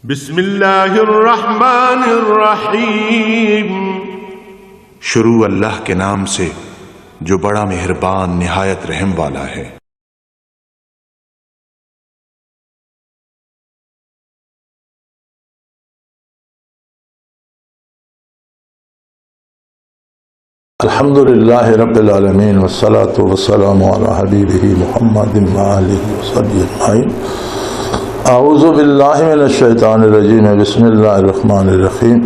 بسم اللہ الرحمن الرحیم۔ شروع اللہ کے نام سے جو بڑا مہربان نہایت رحم والا ہے۔ الحمدللہ رب العالمین والصلاة والسلام علی حبیبہ محمد وآلہ وصحبہ اجمعین۔ اعوذ باللہ من الشیطان الرجیم، بسم اللہ الرحمن الرحیم۔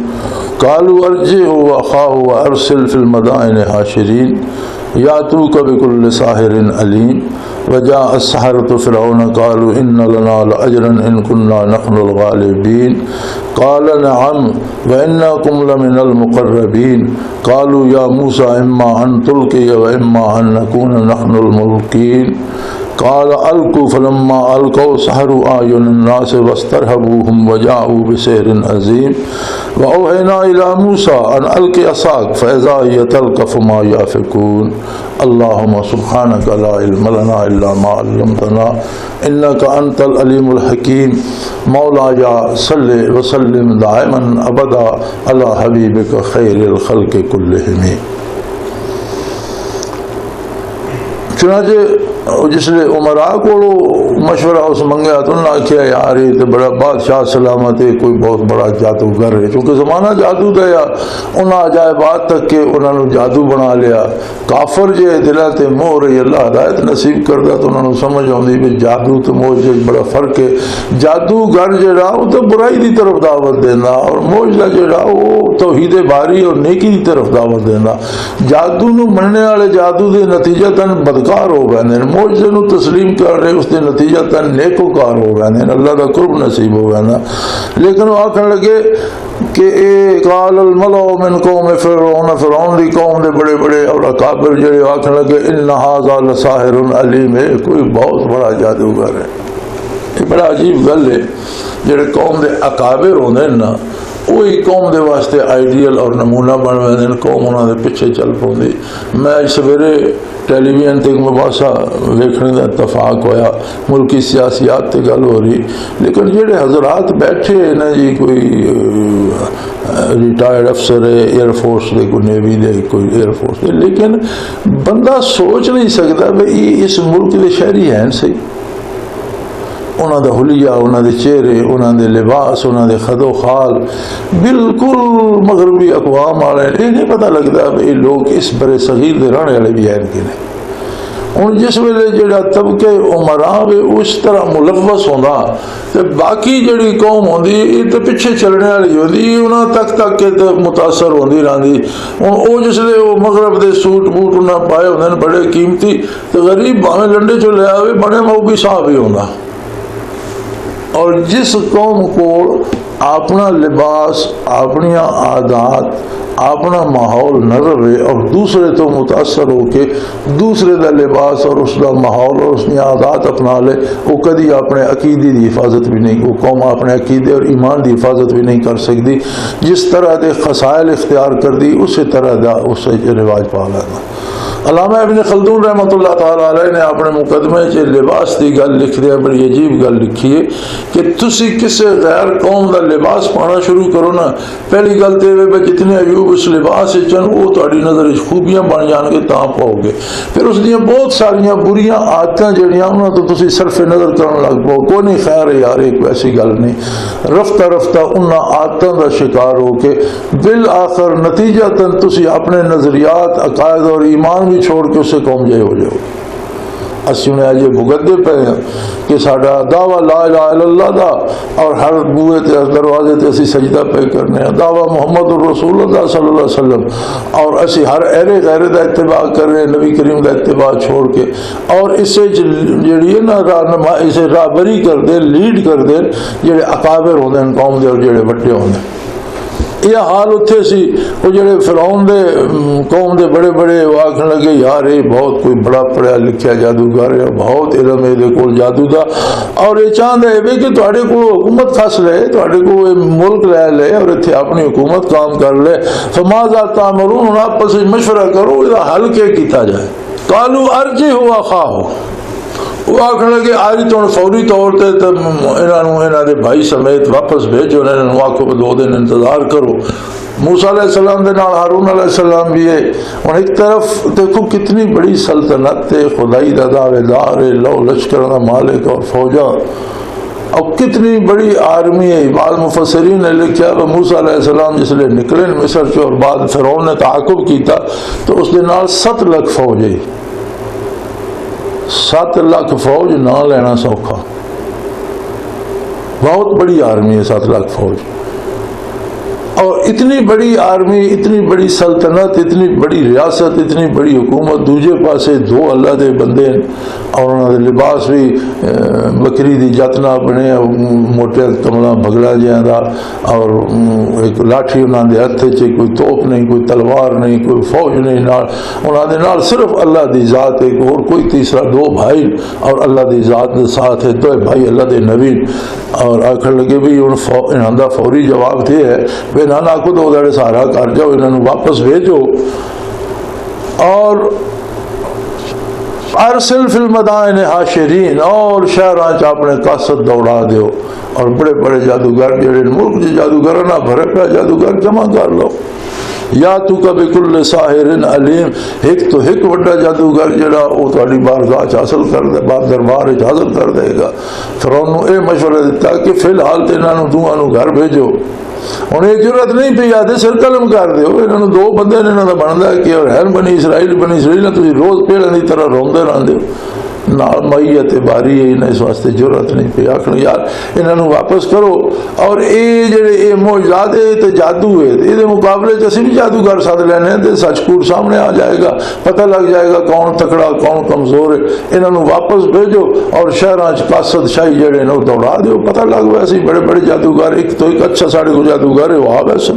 قالوا ارجعوا واخاہ وارسل فی المدائن حاشرین یاتوک بکل ساحر علیم۔ وجاء السحرة فرعون قالوا ان لنا لاجرا ان كنا نحن الغالبین۔ قال نعم وانکم لمن المقربین۔ قالوا یا موسیٰ اما ان تلقی واما ان نکون نحن الملقین۔ قال القوا فلما القوا سحروا اعین الناس واسترهبوهم وجاءوا بسحر عظیم۔ واوحینا الی موسیٰ ان الق عصاک فاذا هی تلقف ما یافکون۔ اللهم سبحانک لا علم لنا الا ما علمتنا انک انت العلیم الحکیم۔ مولایا صلی وسلم دائما ابدا علی حبیبک خیر الخلق کلہم۔ چنانچہ جس نے عمراء کو مشورہ اس منگیا تو انہوں نے کیا یار یہ تو بڑا بادشاہ سلامت ہے، کوئی بہت بڑا جادوگر ہے، چونکہ زمانہ جادو دا یا انہوں عجائبات تک کہ انہوں نے جادو بنا لیا۔ کافر جے دلہ تے مور ہے، اللہ ہدایت نصیب کردہ تو انہوں نے سمجھ آؤں بھی جادو تو موجزہ بڑا فرق ہے۔ جادوگر جڑا وہ تو برائی دی طرف دعوت دینا، اور موجزہ جڑا وہ توحید باری اور نیکی دی طرف دعوت دینا۔ جادو نو مننے والے جادو دے نتیجتاً بدکار ہو گئے، موجزے نو تسلیم کر رہے اس دے نتیجتاً نیکوکار ہو گئے، اللہ دا قرب نصیب ہو گئے۔ لیکن وہ آکھن لگے کہ اے قال الملأ من قوم فرعون، فرعون دی قوم دے بڑے بڑے اور اکابر جڑے آکھن لگے ان ھذا لساحر علیم، کوئی بہت بڑا جادوگر ہے۔ یہ بڑا عجیب گل ہے، جڑے قوم دے اکابر ہوندے نا وہی قوم دے واسطے آئیڈیل اور نمونہ بن ویندے، قوم انہاں دے پیچھے چل پوندی۔ میں اج سویرے ٹیلی ویژن تے مباحثہ ویکھنے دا اتفاق ہویا، ملکی سیاسیات تے گل ہو رہی، لیکن جڑے حضرات بیٹھے ہیں نا جی، کوئی ریٹائرڈ افسر ہے ایئر فورس دے، کوئی نیوی دے، کوئی ایئر فورس دے، لیکن بندہ سوچ نہیں سکتا بھئی اس ملک دے شہری ہیں صحیح، انہوں دے حلیہ، انہوں دے چہرے، انہوں دے لباس، انہوں دے خد و خال بالکل مغربی اقوام والے، یہ نہیں پتہ لگتا کہ لوگ اس برے صغیر دے رہنے والے بھی ہیں کہ نہیں۔ ہوں جس ویلے جڑا طبقے عمراء اس طرح ملوث ہونا تو باقی جڑی قوم ہوندی یہ تو پیچھے چلنے والی ہوندی، انہاں تک کے متاثر ہوندی رہندی۔ ہوں وہ جس لے وہ مغرب دے سوٹ بوٹ انہاں پائے ہوندے بڑے قیمتی، تو غریب بھاویں لنڈے چو لے آوے بڑے موبی صاحب ہی ہوندا۔ اور جس قوم کو اپنا لباس، اپنی عادات، اپنا ماحول نہ رہے اور دوسرے تو متاثر ہو کے دوسرے دا لباس اور اس دا ماحول اور اس کی عادات اپنا لے، وہ کدی اپنے عقیدے دی حفاظت بھی نہیں، وہ قوم اپنے عقیدے اور ایمان دی حفاظت بھی نہیں کر سکتی۔ جس طرح دے خصائل اختیار کر دی اسی طرح دا اس رواج پا لینا۔ علامہ ابن خلدون رحمۃ اللہ تعالیٰ علیہ نے اپنے مقدمے چ لباس کی گل لکھ دیا، بڑی عجیب گل لکھی ہے کہ تسی کسی غیر قوم دا لباس پانا شروع کرو نا، پہلی گل تو جتنے عیوب اس لباس چن وہ تہاڈی نظر خوبیاں بن جان گے تاں پاؤ گے، پھر اس دیاں بہت ساریاں بریاں عادتیں جڑیاں انہاں تو تسی صرف نظر کرن لگ پاؤ، کوئی نہیں خیر ہے یار، ایک ویسی گل نہیں۔ رفتہ رفتہ انہاں عادتوں کا شکار ہو کے بالآخر نتیجتاً تسی اپنے نظریات، عقائد اور ایمان بھی چھوڑ کے اسے قوم جائے ہو جاؤ۔ اسی نے یہ بھگتتے پہ ہیں کہ ساڈا دعویٰ لا الہ الا اللہ دا اور ہر بوئے تے دروازے تے اسی سجدہ پہ کرنے ہیں، دعویٰ محمد الرسول اللہ صلی اللہ علیہ وسلم، اور اسی ہر اہل غیر دا اتباع کر رہے ہیں، نبی کریم دا اتباع چھوڑ کے، اور اسے جڑی ہے نا رہنمائی، اسے راہبری کر دے، لیڈ کر دے جڑے اکابر ہوندے ہیں قوم دے اور جڑے بڑے ہوندے ہیں۔ یہ حال اتھے سی، وہ جڑے فرعون دے قوم دے بڑے بڑے وہ آکھن لگے یار یہ بہت کوئی بڑا پڑھا لکھیا جادوگر ہے، بہت علم ہے دے کول جادو دا، اور یہ چاہتا ہے کہ تواڈے کو حکومت کھس لے، تواڈے کو ملک لے لے اور اتھے اپنی حکومت کام کر لے۔ فماذا تعملون، ہن آپس میں مشورہ کرو اس دا حل کیا کیتا جائے۔ قالوا ارجعوا اخاہ، وہ آخر لگے آج تو فوری طور پہ انہوں دے بھائی سمیت واپس بھیجو، انہوں نے آخو 2 دن انتظار کرو۔ موسیٰ علیہ السلام دے نال ہارون علیہ السلام بھی ہے۔ اور ایک طرف دیکھو کتنی بڑی سلطنت ہے، خدائی دا دعوے دار ہے، لو لشکر دا مالک اور فوجا، اور کتنی بڑی آرمی ہے۔ بعض مفسرین نے لکھا کہ موسیٰ علیہ السلام جس لئے نکلے مصر سے اور بعد فرعون نے تعاقب کیتا تو اس دے نال 7 لاکھ فوج ہے۔ 7 لاکھ فوج نہ لینا سوکھا، بہت بڑی آرمی ہے 7 لاکھ فوج۔ اور اتنی بڑی آرمی، اتنی بڑی سلطنت، اتنی بڑی ریاست، اتنی بڑی حکومت، دوجے پاسے 2 اللہ دے بندے اور انہوں نے لباس بھی بکری دی جتنا بنے، موٹے کملا بھگڑا جہاں دا، اور ایک لاٹھی انہوں دے ہتھے چ، کوئی توپ نہیں، کوئی تلوار نہیں، کوئی فوج نہیں، انہوں دے نال صرف اللہ دی ذات ہے، اور کوئی تیسرا 2 بھائی اور اللہ دی ذات دے ساتھ ہے، 2 بھائی اللہ دے نبی۔ اور آخر لگے بھی انہوں دا فوری جواب تھے ہے بے نانا کو 2 دہڑے سہارا کر جاؤ، انہوں واپس بھیجو، اور ارسل فی المدائن حاشرین، اور شہراں چ اپنے قاصد دوڑا دیو، اور بڑے بڑے جادوگر جڑے ملک جی جادوگر نہ بھرے پیا جادوگر جمع کر لو۔ یا تو کبھی کل ساحر علیم، ایک تو ایک بڑا جادوگر جڑا وہ تھوڑی بارگاہ حاصل کر دے، بات دربار حاصل کر دے گا۔ فرعون نے یہ مشورہ دیتا کہ فی الحال تو انہوں دونوں گھر بھیجو، انہیں ضرورت نہیں پی آدھے سر قلم کر دیو، انہوں 2 بندے نے انہوں کا بنتا کہ اور ہے بنی اسرائیل نے تھی روز پیڑوں کی طرح روندے رہتے نال مائیت باری ہے، انہیں اس واسطے ضرورت نہیں پی۔ آخر یار انہوں واپس کرو، اور یہ جڑے یہ معجزات ہے جادو ہے، یہ مقابلے اسی بھی جادوگر ساتھ لینے ہیں، سچ کوٹ سامنے آ جائے گا، پتہ لگ جائے گا کون تکڑا کون کمزور ہے۔ انہوں واپس بھیجو اور شہراں قاصد شاہی جڑے نے دوڑا دیو، پتہ لگ ویسے بڑے بڑے جادوگر، ایک تو ایک اچھا ساڑھے کو جادوگر ہے وہ آ ویسے۔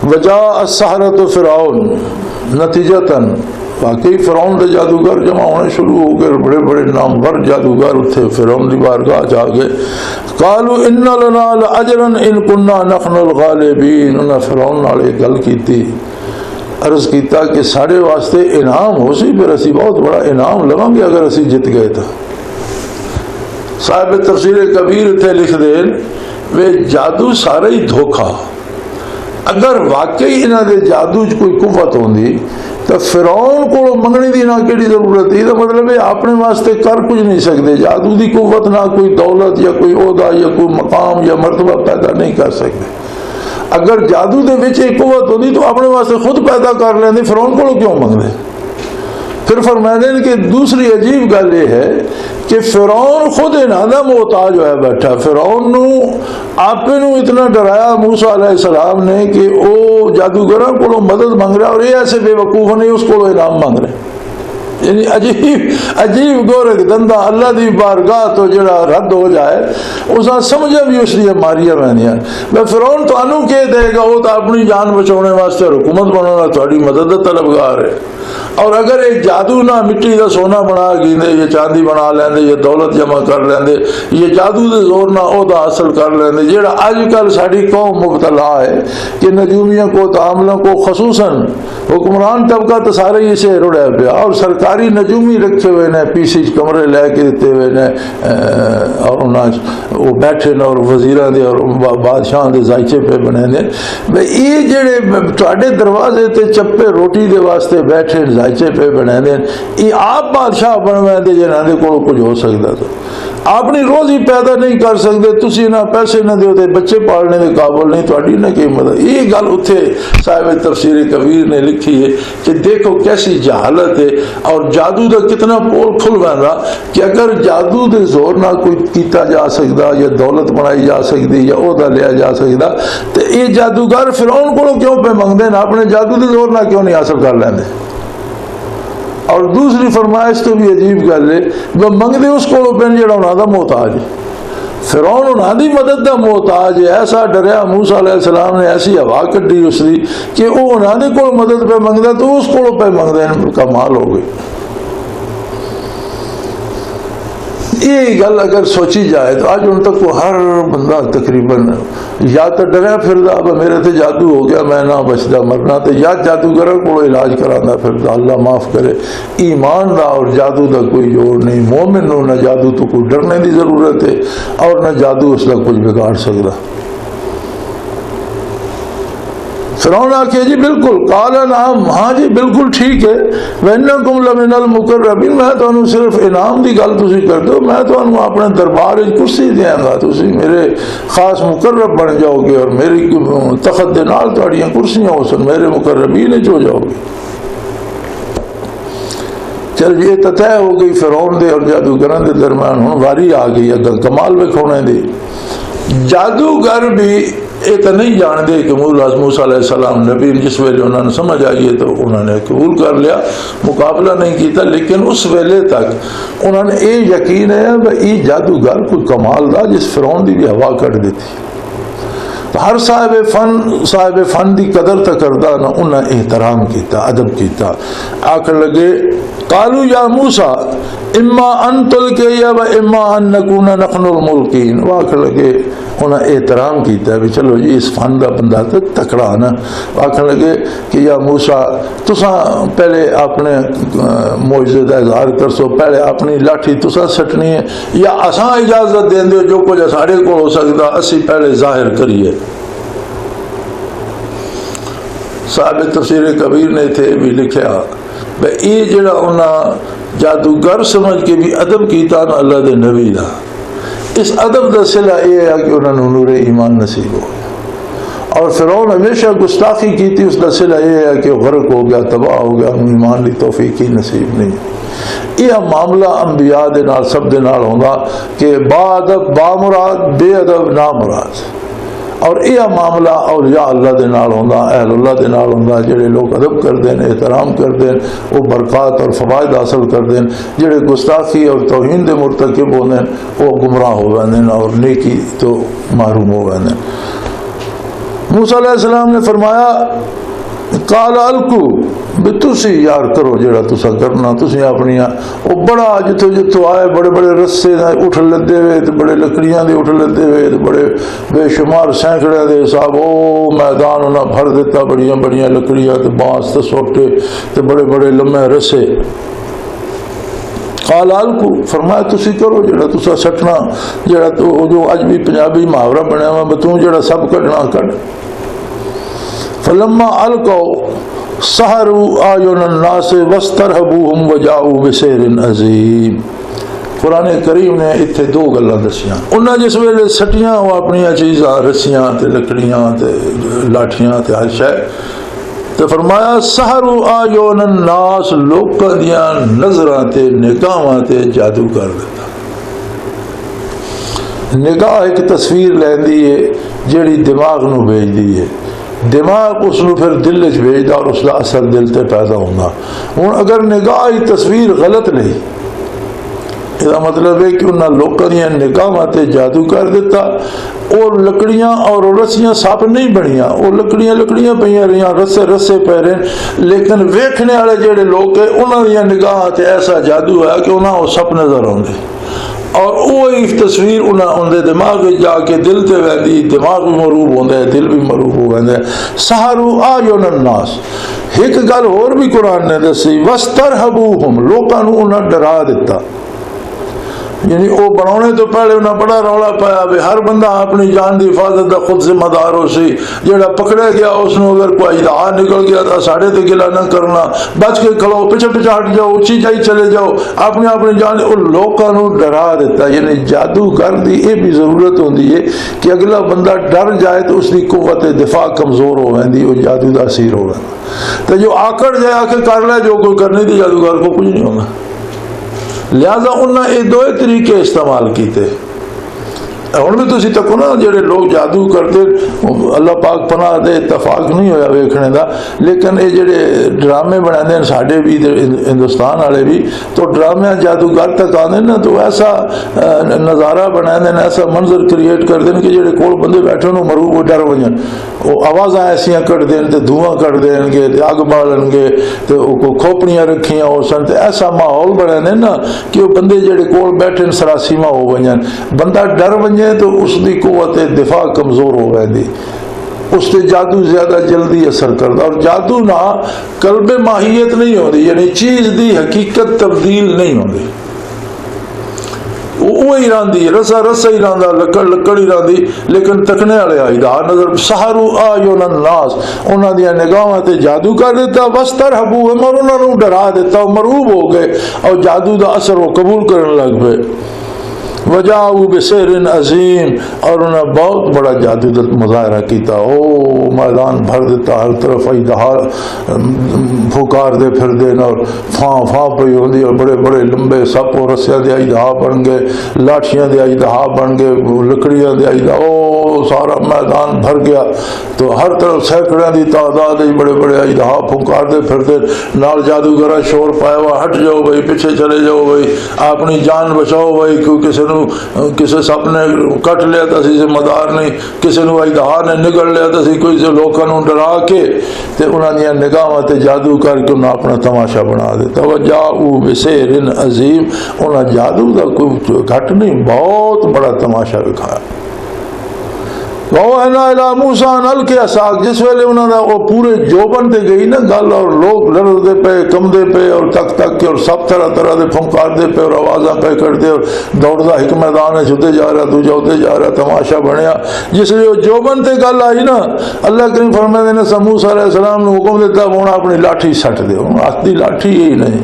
وجاء السحرۃ فرعون، نتیجتاً واقعی فرعون دے جادوگر جمع ہونے شروع ہو گئے، بڑے بڑے نامور جادوگر اتھے فرعون دی بارگاہ جا گئے۔ قالوا ان لنا لاجرا ان كنا نحن الغالبین، انہوں نے فرعون نال ایک گل کیتی، عرض کیتا کہ سارے واسطے انعام ہو سی، پھر اسی بہت بڑا انعام لواں گے اگر اسی جت گئے تو۔ صاحب تفسیر کبیر اتھے لکھ دیں وہ جادو سارا ہی دھوکھا، اگر واقعی انہوں دے جادو کوئی قوت ہوندی تو فرعون کو منگنے دی نہ کیڑی ضرورت ہے، مطلب ہے اپنے واسطے کر کچھ نہیں سکتے، جادو دی قوت نہ کوئی دولت یا کوئی عہدہ یا کوئی مقام یا مرتبہ پیدا نہیں کر سکتے۔ اگر جادو دے وچ ایک قوت ہوندی تو اپنے واسطے خود پیدا کر لیندے، فرعون کو کیوں منگدے؟ پھر فرماتے ہیں کہ دوسری عجیب گل یہ ہے کہ فرعون خود انہاں دا محتاج ہوا بیٹھا، فرعون نو آپ نو اتنا ڈرایا موسیٰ علیہ السلام نے کہ وہ جادوگراں کو مدد مانگ رہا، اور یہ ایسے بے وقوف نہیں اس کو انعام مانگ رہے۔ یعنی عجیب گورک دندہ اللہ دی بارگاہ تو جڑا رد ہو جائے، اساں سمجھا بھی اس لیے ماریاں رہنیاں۔ میں فرعون تو انو کہہ دے گا وہ تو اپنی جان بچانے واسطے حکومت بنانا تھوڑی مدد طلبگار ہے، اور اگر ایک جادو نہ مٹی دا سونا بنا گیندے، یہ چاندی بنا لیندے، یہ دولت جمع کر لیندے، یہ جادو دے زور نہ عہدہ حاصل کر لیندے، جیڑا آج کل ساری قوم مبتلا ہے کہ نجومیوں کو تعاملوں کو خصوصاً حکمران طبقہ تو سارے ہی سے رڑے پیا، اور سرکاری نجومی رکھے ہوئے نے، پیسی کمرے لے کے دیتے ہوئے نے، اور وہ بیٹھے نے اور وزیراں دے اور بادشاہ دے ذائچے پہ بنے نے، یہ جڑے تواڈے دروازے تے چپے روٹی دے واسطے بیٹھے ذائچے پہ بنے دیں، یہ آپ بادشاہ بنوائے دے جنہاں دے کو کچھ ہو سکتا تو اپنی روزی پیدا نہیں کر سکتے، تسی نہ پیسے نہ دیو تے بچے پالنے دے قابل نہیں، تواڈی نہ کی مدد۔ یہ گل اتھے صاحب تفسیر کبیر نے لکھی ہے کہ دیکھو کیسی جہالت ہے، اور جادو دا کتنا پول کھل بندا کہ اگر جادو دے زور نہ کوئی کیتا جا سکتا یا دولت بنائی جا سکتی یا عہدہ لیا جا سکتا، تو یہ جادوگر فرعون کو کیوں پہ منگتے ہیں، اپنے جادو دے زور نہ کیوں نہیں حاصل کر لیندے؟ اور دوسری فرمائش تو بھی عجیب گل ہے، وہ منگتے اس کو پہن جڑا انہاں دا محتاج ہے۔ فرعون انہاں دی مدد دا محتاج ہے، ایسا ڈریا موسیٰ علیہ السلام نے، ایسی ہوا کڈی اس دی کہ وہ انہاں دے کول مدد پہ منگدا تو اس کو پہ منگدے، کمال ہو گئی۔ یہ گل اگر سوچی جائے تو اج ہن تک ہر بندہ تقریباً یا تو ڈریا پھردا میرے تے جادو ہو گیا میں نہ بچدا مرنا، تو یا جادوگر کو علاج کرانا پھردا، اللہ معاف کرے۔ ایمان دا اور جادو دا کوئی جوڑ نہیں، مومن نو نہ جادو تو کوئی ڈرنے دی ضرورت ہے اور نہ جادو اس کا کچھ بگاڑ سکتا۔ فرعون آکھے جی بالکل، قال نعم، ہاں جی بالکل ٹھیک ہے، وَإِنَّكُمْ لَمِنَ الْمُقَرَّبِينَ، میں تانوں صرف انعام دی گل تسی کر دو، میں تانوں اپنے دربار وچ کرسی دیاں گا، تسی میرے خاص مقرب بن جاؤ گے اور میری تخت دے نال تہاڈیاں کرسیاں ہو سن، میرے مقربین وچ ہو جاؤ گے۔ چل یہ تو طے ہو گئی فرعون دے اور جادوگراں دے درمیان، ہن واری آ گئی اگل کمال وکھاونے دی۔ جادوگر بھی یہ تو نہیں جانتے کہ موسیٰ علیہ السلام نبی، جس ویلے انہوں نے سمجھ آئی ہے تو انہوں نے قبول کر لیا، مقابلہ نہیں کیتا، لیکن اس ویلے تک انہوں نے یہ یقین ہے کہ یہ جادوگر کوئی کمال دا جس فرعون دی بھی ہوا کٹ دیتی۔ ہر صاحب فن دی قدر تا کردہ نہ انہیں احترام کیتا، ادب کیتا۔ آخر لگے قالوا یا موسیٰ اما ان تلقی و اما ان نکون نحن الملقین، وہ آخر لگے انہیں احترام کیتا ہے چلو جی اس فن دا بندہ تو تکڑا نا، آخر لگے کہ یا موسیٰ تساں پہلے اپنے معجزے دا اظہار کر سو، پہلے اپنی لاٹھی تساں سٹنی ہے یا اساں اجازت دیں دے جو کچھ ساڑے کو ہو سکتا اسی پہلے ظاہر کریے۔ صاحب تفسیر کبیر نے تھے بھی لکھیا بھئی یہ جڑا انہاں جادوگر سمجھ کے بھی ادب کیتا نا اللہ دے نبی دا، اس ادب دا صلہ یہ ہے کہ انہوں نے نور ایمان نصیب ہو گیا، اور فرعون ہمیشہ گستاخی کی تھی، اس دا صلہ یہ ہے کہ غرق ہو گیا، تباہ ہو گیا، ایمان لی توفیق ہی نصیب نہیں۔ یہ معاملہ انبیاء دے نال سب دے نال ہوندا کہ با ادب با مراد، بے ادب نا مراد، اور یہ معاملہ اولیاء اللہ دے نال ہوندا، اہل اللہ دے نال ہوندا، جڑے لوگ ادب کر دین، احترام کر دین، وہ برکات اور فوائد حاصل کر دین، جڑے گستاخی اور توہین دے مرتکب ہوندے وہ گمراہ ہو ویندے اور نیکی تو محروم ہو ویندے۔ موسیٰ علیہ السلام نے فرمایا قال الکو بھی تسی یار کرو جڑا تسا کرنا، تسی اپنی وہ بڑا جتوں جتوں آئے بڑے بڑے رسے اٹھ لدے ہوئے تے بڑے لکڑیاں دے اٹھ لدے ہوئے تے بڑے بے شمار سینکڑے دے حساب او میدان انہاں بھر دیتا، بڑیاں بڑیاں لکڑیاں تے بانس تے سوٹے تے بڑے بڑے لمے رسے۔ قال الکو، فرمایا تسی کرو جڑا تسا سٹنا، جڑا تو جو اج بھی پنجابی محاورہ بنیا ہوا بتوں جڑا سب کڈنا کڈ۔ فلما القوا سحروا اعین الناس واسترهبوهم وجاءوا بسحر عظیم۔ قرآن کریم نے اتنے دو گلاں دسیاں، انہاں جس ویلے سٹیاں وہ اپنی چیزاں رسیاں تے لکڑیاں تے لاٹھیاں تے ہر شے، تو فرمایا سحروا اعین الناس، لوکاں دیاں نظراں تے نگاہاں تے جادو کر دیتا۔ نگاہ ایک تصویر لیندی ہے جیڑی دماغ نو بھیجدی ہے، دماغ اس نو پھر دل وچ بھیجدا اور اس دا اثر دل تے پیدا ہوندا۔ ہن اگر نگاہ کی تصویر غلط نہیں، اس کا مطلب ہے کہ انہاں لوکاں دیاں نگاہاں تے جادو کر دیتا، اور لکڑیاں اور رسیاں سپ نہیں بنیاں، اور لکڑیاں پئیاں رہیاں، رسے رسے پے رہے، لیکن ویکھنے والے جڑے لوگ ہیں انہاں دیاں نگاہاں تے ایسا جادو ہے کہ انہاں وہ سپ نظر آندے، اور وہی تصویر انہاں دے دماغ جا کے دل تے ویندی، دماغ بھی مروب ہوندا ہے، دل بھی مروب ہو ویندا ہے۔ سحروا اعین الناس، ایک گل اور بھی قرآن نے دسی، واسترهبوهم، لوکاں نو انہاں ڈرا دیتا، یعنی وہ بنانے تو پہلے انہیں بڑا رولا پایا بھی ہر بندہ اپنی جان دی حفاظت دا خود ذمہ دار ہو سی، جڑا پکڑے گیا اس نے اگر کوئی اجدہا نکل گیا تو ساڑے تے گلا نہ کرنا، بچ کے کھلو، پیچھے پیچھے ہٹ جاؤ، اچھی جائی چلے جاؤ، اپنی جان ان لوگوں کو ڈرا دیتا۔ یعنی جادوگر دی یہ بھی ضرورت ہوندی ہے کہ اگلا بندہ ڈر جائے تو اس کی قوت دفاع کمزور ہو ویندی، وہ جادو دا اثیر ہو ویندا، تو جو آکڑ جائے آ کے کر لے جو کوئی کرنے دی، جادوگر کو کچھ نہیں ہوگا۔ لہذا انہوں نے یہ دو طریقے استعمال کیتے، ہوں بھی تسی تکو نا جڑے لوگ جادو کرتے اللہ پاک پناہ دے اتفاق نہیں ہویا ویکھنے دا، لیکن یہ جڑے ڈرامے بنا دیں ساڈے بھی ہندوستان والے بھی، تو ڈرامے جادوگر تک آتے نا تو ایسا نظارہ بنا دیں، ایسا منظر کریٹ کر دیں کہ جڑے کول بندے بیٹھے انہوں مرو وہ ڈر وجن، وہ آوازاں ایسیاں کٹ دیں تے دھواں کٹ دیں گے تے اگ بالن گے تے کھوپڑیاں رکھیاں ہو سن تے ایسا ماحول بنا دیں نا کہ وہ بندے جڑے کول بیٹھے سراسیمہ ہو وجن، بندہ ڈر ونجے تو اس دی قوت دفاع کمزور ہو ویندی، اس تے جادو زیادہ جلدی اثر کرتا، اور جادو نہ قلب ماہیت نہیں ہوتی، یعنی چیز دی حقیقت تبدیل نہیں ہوتی، وہی راندی رسا رسا ہی راندا، لکڑ لکڑ ہی راندی، لیکن تکنے والے آئی دا نظر سحرو آیون الناس، انہاں دی نگاہاں تے جادو کر دیتا، وسترہبوہم، اور انہاں نوں ڈرا دیتا، مرعوب ہو گئے اور جادو دا اثر وہ قبول کرنے لگ پے، وجاؤ بسحر عظیم، اور انہیں بہت بڑا جادو دا مظاہرہ کیتا، او میدان بھر دیتا، ہر طرف اژدہا پھکار دے پھر دینا، اور فاں فاں پئی ہوندی، اور بڑے بڑے لمبے سپ و رسیاں دے اژدہا بن گئے، لاٹھیاں دے اژدہا بن گئے، لکڑیاں دے اژدہا، او سارا میدان بھر گیا، تو ہر طرف سینکڑیاں دی تعداد بڑے بڑے اژدہا پھکار دے پھر دے، نال جادوگرا شور پایا ہوا، ہٹ جاؤ بھائی، پیچھے چلے جاؤ بھائی، اپنی جان بچاؤ بھائی، کیوں کسی سپ نے کٹ لیا تو اسی ذمہ دار نہیں، کسی نو اژدہا نے نگل لیا تو اسی کوئی لوکاں نو ڈرا کے تے انہاں دی نگاہاں تے جادو کر کے انہاں اپنا تماشا بنا دیتا، وجاؤ بسحر عظیم، انہاں جادو دا کوئی گھٹ نہیں، بہت بڑا تماشا دکھایا۔ وَأَوْحَيْنَا إِلَىٰ مُوسَىٰ أَنْ أَلْقِ عَصَاكَ، جس ویلے انہوں نے وہ پورے جوبن تے گئی نا گل، اور لوگ لڑتے پے کمدے پے اور تک تک کے، اور سب طرح طرح دے پھنکار دے پے اور آوازاں پے کرتے، اور دوڑدا ایک میدان ہے چھتے جا رہا دوجا ہوتے جا رہا، تماشا بنیا۔ جس لیے جوبن تے گل آئی نا، اللہ کریم فرماتے نے موسیٰ علیہ السلام نے حکم دیتا ہوں اپنی لاٹھی سٹ دے، ہاتھ دی لاٹھی ہی نہیں،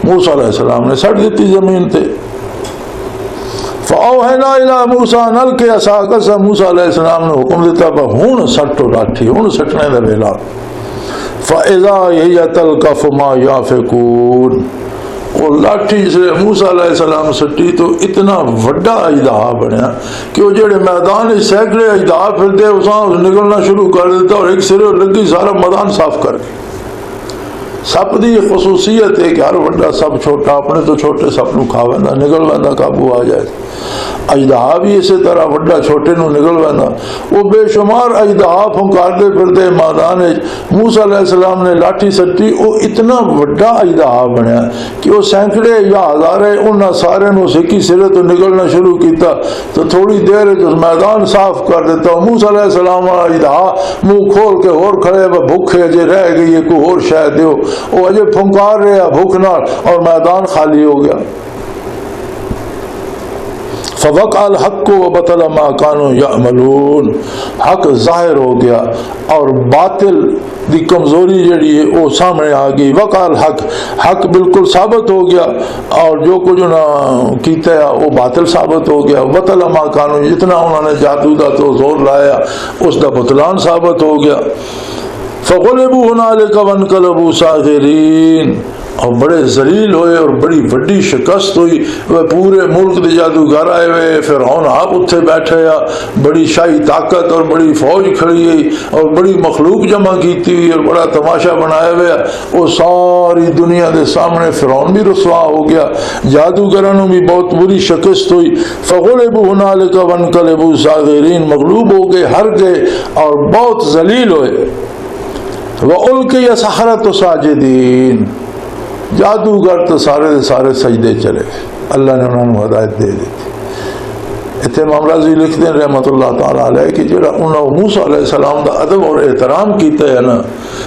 موسیٰ علیہ السلام نے سٹ دیتی زمین تے۔ فَأَوْحَيْنَا إِلَىٰ مُوسَىٰ أَنْ أَلْقِ عَصَاكَ، موسیٰ علیہ السلام نے حکم دیتا ہن سٹو لاٹھی، ہن سٹنے دا ویلا۔ فَإِذَا هِيَ تَلْقَفُ مَا يَأْفِكُونَ، وہ لاٹھی سے موسیٰ علیہ السلام سٹی تو اتنا وڈا اژدہا بنیا کہ وہ جڑے میدان سینکڑے اژدہا پھرتے اساں نکلنا شروع کر دیتا، اور ایک سرے لگی سارا میدان صاف کر کے۔ سپ دی خصوصیت ہے کہ ہر وڈا سپ چھوٹا اپنے تو چھوٹے سپ نو کھا ویندا، نگل ویندا، قابو آ جائے۔ اژدہا بھی اسی طرح وڈا چھوٹے نو نگل ویندا، وہ بے شمار اژدہا پھنکاردے پھرتے میدان وچ موسیٰ علیہ السلام نے لاٹھی سٹی، وہ اتنا وڈا اژدہا بنیا کہ وہ سینکڑے یا ہزارے انہاں سارے نو سکی سرے تو نگلنا شروع کیتا، تو تھوڑی دیر اس میدان صاف کر دیتا۔ موسیٰ علیہ السلام والا اژدہا منہ کھول کے اور کھڑے، بھوکے اجے رہ گئی ہے، کوئی اور شے دیو، وہ اجے پھنکار رہا بھوک نال، اور میدان خالی ہو گیا۔ فوقع الحق وبطل ما كانوا يعملون، حق ظاہر ہو گیا اور باطل دی کمزوری جڑی ہے وہ سامنے آ گئی۔ وقع الحق، حق بالکل ثابت ہو گیا، اور جو کچھ انہوں کیتا ہے وہ باطل ثابت ہو گیا۔ بطل ما كانوا، جتنا انہوں نے جادو دا تو زور لایا اس دا بطلان ثابت ہو گیا۔ فغلبوا هنالك وانقلبوا صاغرین، اور بڑے ذلیل ہوئے اور بڑی وڈی شکست ہوئی۔ وہ پورے ملک دے جادوگر آئے ہوئے، فرعون آپ اتھے بیٹھے، بڑی شاہی طاقت اور بڑی فوج کھڑی ہوئی اور بڑی مخلوق جمع کیتی ہوئی اور بڑا تماشا بنایا ہوا، وہ ساری دنیا دے سامنے فرعون بھی رسوا ہو گیا، جادوگروں بھی بہت بری شکست ہوئی۔ فغلبوا هنالك وانقلبوا صاغرین، مغلوب ہو گئے، ہر گئے اور بہت ذلیل ہوئے۔ وَأُلْقِيَ السَّحَرَةُ سَاجِدِينَ، جادوگر تو سارے سجدے چلے گئے، اللہ نے انہوں نے ہدایت دے دی۔ اتنے امام راضی لکھتے ہیں رحمت اللہ تعالیٰ علیہ کہ جڑا انہوں موسیٰ علیہ السلام دا ادب اور احترام کیتا ہے نا،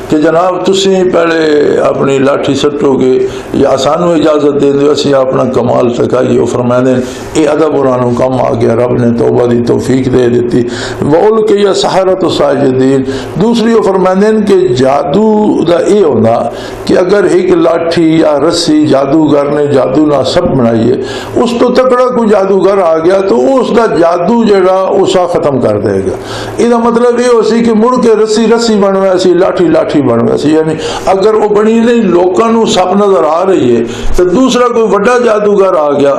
کہ جناب تسی پہلے اپنی لاٹھی سٹو گے یا سانو اجازت دے دو اسی اپنا کمال چکائیے، وہ فرمائے اے ادب انہوں کم آ گیا، رب نے توبہ دی توفیق دے دیتی۔ وَأُلْقِيَ السَّحَرَةُ سَاجِدِينَ، دوسری وہ فرمائے کہ جادو دا یہ ہونا کہ اگر ایک لاٹھی یا رسی جادوگر نے جادو نہ سب بنائی ہے، اس تو تکڑا کوئی جادوگر آ گیا تو اس اس دا جادو جڑا اسا ختم کر دے گا. یہ مطلب یہ ہو سی کہ مڑ کے رسی رسی بنوا سی, لاٹھی لاٹھی بنوا سی. یعنی اگر وہ بنی نہیں لوگوں سب نظر آ رہی ہے تو دوسرا کوئی بڑا جادوگر آ گیا,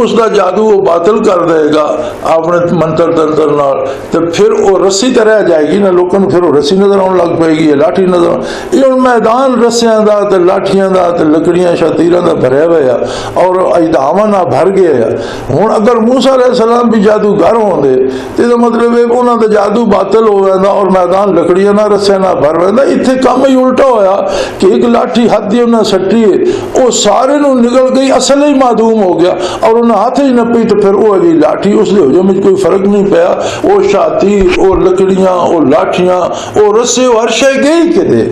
اس دا جادو وہ باطل کر دے گا اپنے منتر تنتر نال, تو پھر وہ رسی تو رہ جائے گی نا, لوگوں کو پھر وہ رسی نظر آن لگ پائے گی, لاٹھی نظر آن. یہ میدان رسیاں دا تے لاٹھیاں دا تے لکڑیاں شتیراں دا بھریا ہوا اور اجداماں نہ بھر گیا. ہن اگر موسیٰ علیہ السلام بھی جادوگر ہوندے تو مطلب ہے انہاں دا جادو باطل ہو جاندا اور میدان لکڑیاں نہ رسیاں نہ بھر ویندا. اتنے کام ہی الٹا ہویا کہ ایک لاٹھی ہاتھ دی انہاں سٹی ہے, وہ سارے نوں نکل گئی, اصل ہی معدوم ہو گیا اور انہاں ہاتھ ہی نپی تو پھر وہ علی لاٹھی اس دے ہجوم وچ کوئی فرق نہیں پیا. وہ شاتیر, وہ لکڑیاں, وہ لاٹھیاں, وہ رسے, وہ ہر شے گئی کدے.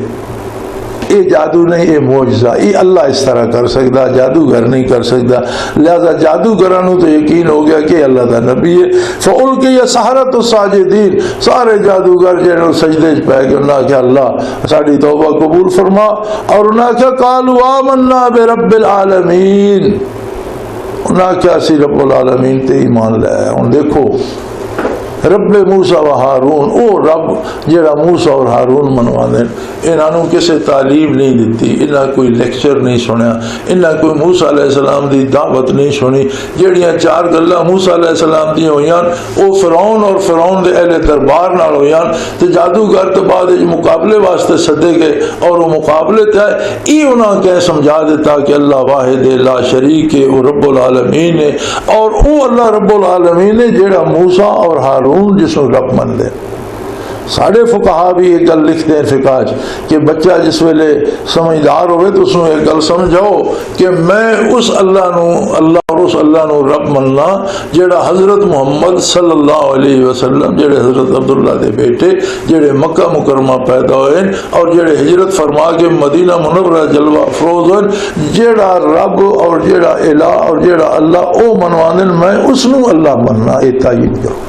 یہ جادو نہیں, یہ معجزہ. یہ اللہ اس طرح کر سکتا, جادوگر نہیں کر سکتا. لہذا جادوگرانوں تو یقین ہو گیا کہ اللہ دا نبی ہے. فَأُلْقِيَ السَّحَرَةُ سَاجِدِينَ, سارے جادوگر جنہوں سجدے چ پہ گئے, انہوں نے کہا اللہ ساری توبہ قبول فرما. اور انہوں نے کہا قَالُوا آمَنَّا بِرَبِّ الْعَالَمِينَ, انہوں نے کہا اسی رب العالمین تے ایمان لیا. ہن دیکھو رب موسیٰ و ہارون, او رب جڑا موسیٰ اور ہارون منوا دیں, انہوں کسے تعلیم نہیں دیتی, انہاں کوئی لیکچر نہیں سنیا, انہاں کوئی موسیٰ علیہ السلام دی دعوت نہیں سنی. جڑیاں چار گلاں موسیٰ علیہ السلام دی ہویاں او فرعون اور فرعون دے اہل دربار نال ہویاں, تے جادوگر تو بعد مقابلے واسطے سدے گئے اور وہ مقابلے تے ای انہاں کہ سمجھا دیتا کہ اللہ واحد لا شریک ہے, وہ رب العالمین ہے. اور او اللہ رب العالمین ہے جڑا موسیٰ اور ہارون جس کو رب من دے. ساڑھے فقہا بھی ایک گل لکھتے ہیں فقہ کہ بچہ جس ویلے سمجھدار ہوئے تو اس نے ایک گل سمجھاؤ کہ میں اس اللہ اور اس اللہ نو رب مننا جڑا حضرت محمد صلی اللہ علیہ وسلم, جڑے حضرت عبداللہ دے بیٹے, جڑے مکہ مکرمہ پیدا ہوئے اور جڑے ہجرت فرما کے مدینہ منورہ جلوہ افروز ہوئے, جڑا رب اور جڑا الہ اور جڑا اللہ او منوانن, میں اس نو اللہ مننا. یہ تعین کرو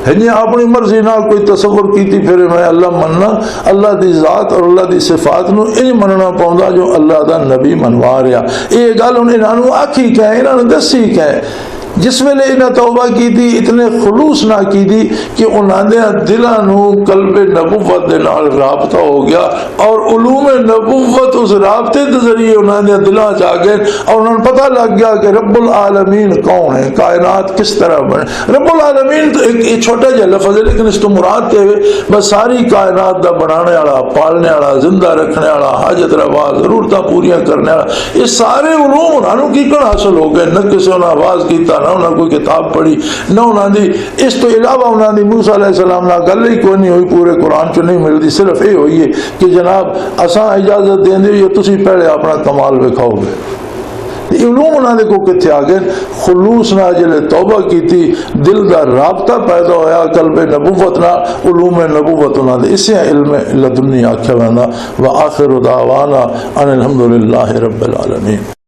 اپنی مرضی نہ کوئی تصور کیتی پھر میں اللہ مننا, اللہ دی ذات اور اللہ دی صفات نو انہیں مننا پاؤں جو اللہ دا نبی منوا رہا. یہ گل انہوں آکھی کہیں, انہوں نے دسی کہیں. جس ویلے انہیں توبہ کی تھی اتنے خلوص نہ کی تھی کہ انہوں نے دلوں قلب نبوت دے نال رابطہ ہو گیا اور علوم نبوت اس رابطے کے ذریعے انہوں نے دلوں جا گئے اور انہوں نے پتہ لگ گیا کہ رب العالمین کون ہے, کائنات کس طرح بنے. رب العالمین تو ایک چھوٹا جہا لفظ ہے لیکن اس تو مراد تے بس ساری کائنات دا بنانے والا, پالنے والا, زندہ رکھنے والا, حاجت روا, ضرورتاں پوریاں کرنے والا. یہ سارے علوم انہوں کی کن حاصل ہو گئے, نہ کسی نے آواز کیتا, نہ انہوں نے کوئی کتاب پڑھی, نہ انہوں نے اس تو علاوہ انہوں نے موسیٰ علیہ السلام نہ گل ہی کوئی نہیں ہوئی, پورے قرآن چ نہیں ملتی. صرف یہ ہوئی ہے کہ جناب اساں اجازت دیں دے تسی پہلے اپنا کمال وکھاؤ گے. علوم انہوں نے کو کتنے آ گئے, خلوص نہ جلے توبہ کی تھی, دل دا رابطہ پیدا ہویا قلب نبوت نہ, علوم نبوت انہوں نے اسے علم لدنی آکھا وینا. وآخر دعوانا ان الحمدللہ رب العالمین.